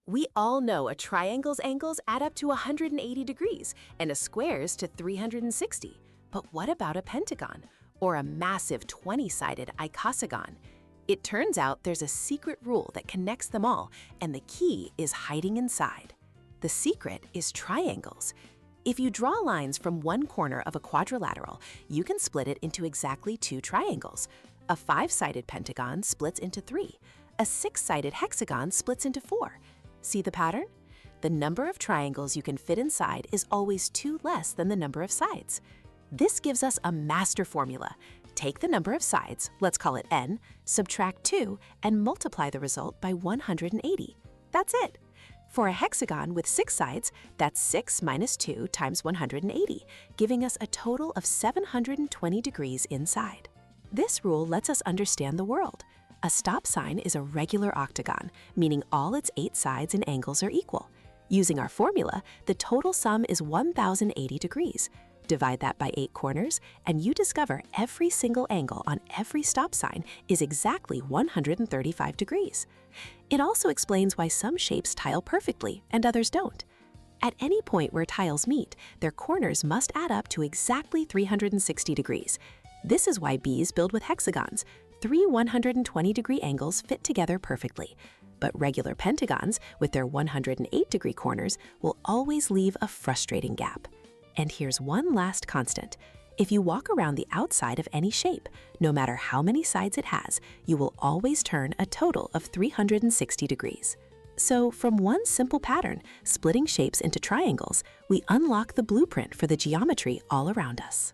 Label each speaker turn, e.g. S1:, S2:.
S1: We all know a triangle's angles add up to 180 degrees and a square's to 360. But what about a pentagon or a massive 20-sided icosagon? It turns out there's a secret rule that connects them all, and the key is hiding inside. The secret is triangles. If you draw lines from one corner of a quadrilateral, you can split it into exactly 2 triangles. A 5-sided pentagon splits into 3. A 6-sided hexagon splits into 4. See the pattern? The number of triangles you can fit inside is always 2 less than the number of sides. This gives us a master formula. Take the number of sides, let's call it n, subtract 2, and multiply the result by 180. That's it. For a hexagon with 6 sides, that's 6 minus 2 times 180, giving us a total of 720 degrees inside. This rule lets us understand the world. A stop sign is a regular octagon, meaning all its 8 sides and angles are equal. Using our formula, the total sum is 1,080 degrees. Divide that by 8 corners, and you discover every single angle on every stop sign is exactly 135 degrees. It also explains why some shapes tile perfectly and others don't. At any point where tiles meet, their corners must add up to exactly 360 degrees. This is why bees build with hexagons. 3 120-degree angles fit together perfectly. But regular pentagons, with their 108-degree corners, will always leave a frustrating gap. And here's one last constant. If you walk around the outside of any shape, no matter how many sides it has, you will always turn a total of 360 degrees. So from one simple pattern, splitting shapes into triangles, we unlock the blueprint for the geometry all around us.